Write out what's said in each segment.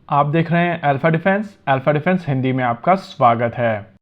आप देख रहे हैं अल्फा डिफेंस हिंदी में आपका स्वागत है।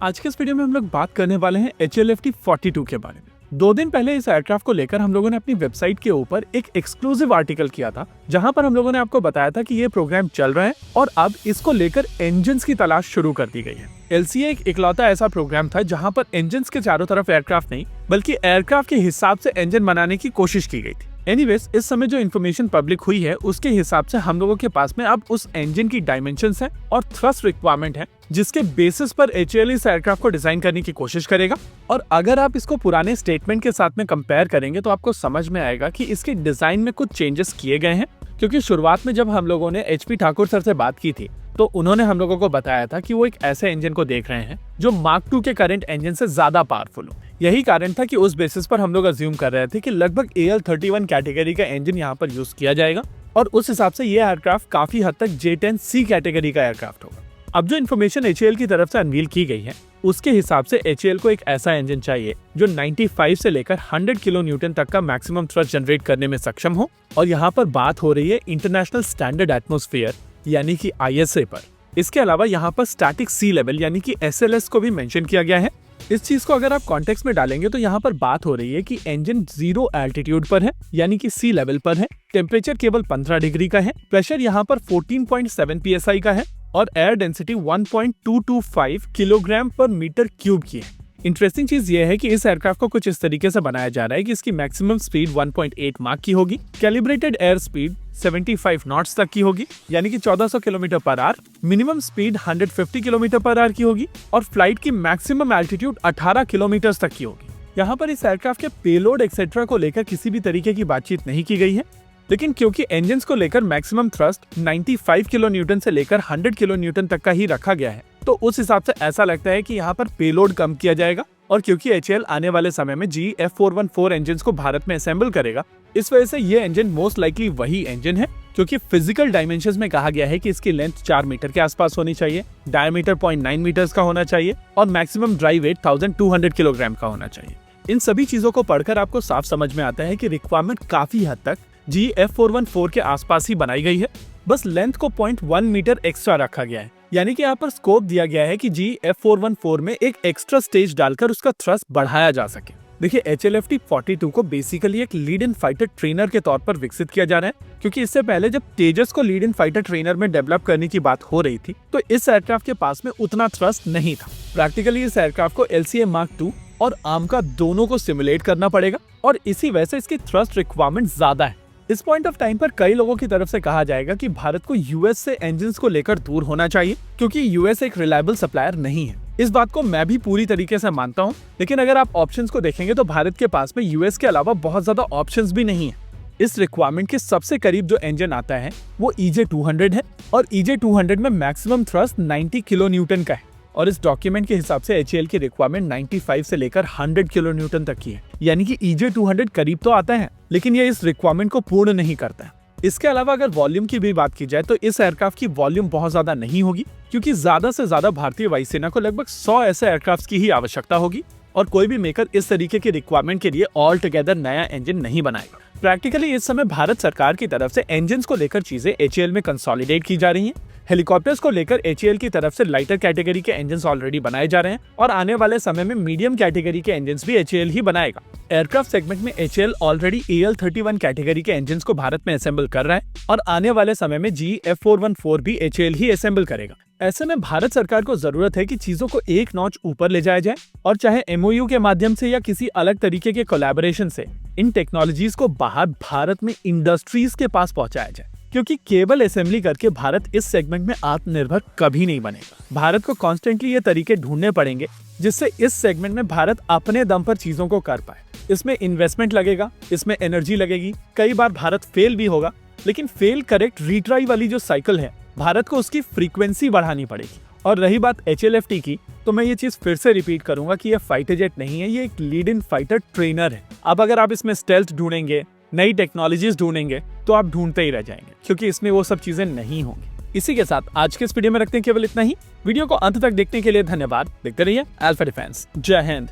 आज के इस वीडियो में हम लोग बात करने वाले हैं HLFT-42 के बारे में। 2 दिन पहले इस एयरक्राफ्ट को लेकर हम लोगों ने अपनी वेबसाइट के ऊपर एक एक्सक्लूसिव आर्टिकल किया था, जहां पर हम लोगों ने आपको बताया था कि ये प्रोग्राम चल रहा है और अब इसको लेकर इंजन्स की तलाश शुरू कर दी गई है। LCA एक इकलौता ऐसा प्रोग्राम था जहां पर इंजन्स के चारों तरफ एयरक्राफ्ट नहीं बल्कि एयरक्राफ्ट के हिसाब से इंजन बनाने की कोशिश की गई थी। एनीवेज, इस समय जो इन्फॉर्मेशन पब्लिक हुई है उसके हिसाब से हम लोगों के पास में अब उस इंजन की डायमेंशंस है और थ्रस्ट रिक्वायरमेंट है, जिसके बेसिस पर HAL इस एयरक्राफ्ट को डिजाइन करने की कोशिश करेगा। और अगर आप इसको पुराने स्टेटमेंट के साथ में कंपेयर करेंगे तो आपको समझ में आएगा कि इसके डिजाइन में कुछ चेंजेस किए गए हैं, क्योंकि शुरुआत में जब हम लोगों ने HP ठाकुर सर से बात की थी तो उन्होंने हम लोगों को बताया था कि वो एक ऐसे इंजन को देख रहे हैं जो मार्क II के करंट इंजन से ज्यादा पावरफुल हो। यही कारण था कि उस बेसिस पर हम लोग अज्यूम कर रहे थे कि लगभग AL-31 कैटेगरी का इंजन यहाँ पर यूज किया जाएगा और उस हिसाब से ये एयरक्राफ्ट काफी हद तक J-10C कैटेगरी का एयरक्राफ्ट होगा। अब जो इन्फॉर्मेशन HAL की तरफ से अनवील की गई है उसके हिसाब से HAL को एक ऐसा इंजन चाहिए जो 95 से लेकर 100 किलो न्यूटन तक का मैक्सिमम थ्रस्ट जनरेट करने में सक्षम हो। और यहाँ पर बात हो रही है इंटरनेशनल स्टैंडर्ड एटमॉस्फेयर यानी कि ISA पर। इसके अलावा यहाँ पर स्टैटिक सी लेवल यानी कि SLS को भी मेंशन किया गया है। इस चीज को अगर आप कॉन्टेक्स्ट में डालेंगे तो यहाँ पर बात हो रही है कि इंजन 0 एल्टीट्यूड पर है यानी कि सी लेवल पर है, टेम्परेचर केवल 15 डिग्री का है, प्रेशर यहाँ पर 14.7 PSI का है और एयर डेंसिटी 1.225 किलोग्राम पर मीटर क्यूब की है। इंटरेस्टिंग चीज ये है कि इस एयरक्राफ्ट को कुछ इस तरीके से बनाया जा रहा है कि इसकी मैक्सिमम स्पीड 1.8 माक की होगी, कैलिब्रेटेड एयर स्पीड 75 नॉट्स तक की होगी यानी कि 1400 kilometre per hour, minimum speed 150 kilometre per hour की होगी और फ्लाइट की मैक्सिमम एल्टीट्यूड 18 किलोमीटर तक की होगी। यहाँ पर इस एयरक्राफ्ट के पेलोड एक्सेट्रा को लेकर किसी भी तरीके की बातचीत नहीं की गई है, लेकिन क्योंकि इंजन्स को लेकर मैक्सिमम थ्रस्ट 95 किलो न्यूटन से लेकर 100 किलो न्यूटन तक का ही रखा गया है, तो उस हिसाब से ऐसा लगता है कि यहाँ पर पेलोड कम किया जाएगा। और क्योंकि HAL आने वाले समय में GE-F414 इंजन्स को भारत में असेंबल करेगा, इस वजह से ये इंजन मोस्ट लाइकली वही इंजन है, क्योंकि फिजिकल डायमेंशंस में कहा गया है कि इसकी लेंथ 4 मीटर के आसपास होनी चाहिए, डायमीटर 0.9 मीटर्स का होना चाहिए और मैक्सिमम ड्राई वेट 1200 किलोग्राम का होना चाहिए। इन सभी चीजों को पढ़कर आपको साफ समझ में आता है कि रिक्वायरमेंट काफी हद तक GE-F414 के आसपास ही बनाई गई है, बस लेंथ को 0.1 मीटर एक्स्ट्रा रखा गया है। यानी कि यहाँ पर स्कोप दिया गया है कि GE-F414 में एक एक्स्ट्रा स्टेज डालकर उसका थ्रस्ट बढ़ाया जा सके। देखिए, HLFT-42 को बेसिकली एक लीड इन फाइटर ट्रेनर के तौर पर विकसित किया जा रहा है, क्योंकि इससे पहले जब तेजस को लीड इन फाइटर ट्रेनर में डेवलप करने की बात हो रही थी तो इस एयरक्राफ्ट के पास में उतना थ्रस्ट नहीं था। प्रैक्टिकली इस एयरक्राफ्ट को LCA Mark II और AMCA दोनों को सिमुलेट करना पड़ेगा और इसी वजह से इसकी थ्रस्ट रिक्वायरमेंट ज्यादा है। इस पॉइंट ऑफ टाइम पर कई लोगों की तरफ से कहा जाएगा कि भारत को US से इंजन्स को लेकर दूर होना चाहिए, क्योंकि US एक रिलायबल सप्लायर नहीं है। इस बात को मैं भी पूरी तरीके से मानता हूं, लेकिन अगर आप ऑप्शंस को देखेंगे तो भारत के पास में US के अलावा बहुत ज्यादा ऑप्शंस भी नहीं है। इस रिक्वायरमेंट के सबसे करीब जो इंजन आता है वो EJ-200 है और EJ-200 में मैक्सिमम थ्रस्ट 90 किलो न्यूटन का है और इस डॉक्यूमेंट के हिसाब से HAL की रिक्वायरमेंट 95 से लेकर 100 किलो न्यूटन तक की है, यानी कि EJ-200 करीब तो आता है लेकिन ये इस रिक्वायरमेंट को पूर्ण नहीं करता है। इसके अलावा अगर वॉल्यूम की भी बात की जाए तो इस एयरक्राफ्ट की वॉल्यूम बहुत ज्यादा नहीं होगी, क्योंकि ज्यादा से ज्यादा भारतीय वायुसेना को लगभग 100 ऐसे एयरक्राफ्ट की ही आवश्यकता होगी और कोई भी मेकर इस तरीके की रिक्वायरमेंट के लिए ऑल टुगेदर नया इंजन नहीं बनाएगा। प्रैक्टिकली इस समय भारत सरकार की तरफ से इंजन्स को लेकर चीजें HAL में कंसोलिडेट की जा रही हैं। हेलीकॉप्टर्स को लेकर HAL की तरफ से लाइटर कैटेगरी के इंजन्स ऑलरेडी बनाए जा रहे हैं और आने वाले समय में मीडियम कैटेगरी के इंजन्स भी HAL ही बनाएगा। एयरक्राफ्ट सेगमेंट में HAL ऑलरेडी AL-31 कैटेगरी के इंजन्स को भारत में असेंबल कर रहा है और आने वाले समय में GE-F414 भी HAL ही असेंबल करेगा। ऐसे में भारत सरकार को जरूरत है कि चीजों को एक नॉच ऊपर ले जाया जाए और चाहे MOU के माध्यम से या किसी अलग तरीके के कोलैबोरेशन से इन टेक्नोलॉजीज को बाहर भारत में इंडस्ट्रीज के पास पहुंचाया जाए, क्योंकि केबल असेंबली करके भारत इस सेगमेंट में आत्मनिर्भर कभी नहीं बनेगा। भारत को कॉन्स्टेंटली ये तरीके ढूंढने पड़ेंगे जिससे इस सेगमेंट में भारत अपने दम पर चीजों को कर पाए। इसमें इन्वेस्टमेंट लगेगा, इसमें एनर्जी लगेगी, कई बार भारत फेल भी होगा, लेकिन फेल करेक्ट रीट्राई वाली जो साइकिल है भारत को उसकी फ्रीक्वेंसी बढ़ानी पड़ेगी। और रही बात HLFT की, तो मैं ये चीज फिर से रिपीट करूंगा कि ये फाइटर जेट नहीं है, ये एक लीड इन फाइटर ट्रेनर है। अब अगर आप इसमें स्टेल्थ ढूंढेंगे, नई टेक्नोलॉजीज ढूंढेंगे तो आप ढूंढते ही रह जाएंगे, क्योंकि इसमें वो सब चीजें नहीं होंगी। इसी के साथ आज के इस वीडियो में रखते हैं केवल इतना ही। वीडियो को अंत तक देखने के लिए धन्यवाद। देखते रहिए अल्फा डिफेंस। जय हिंद।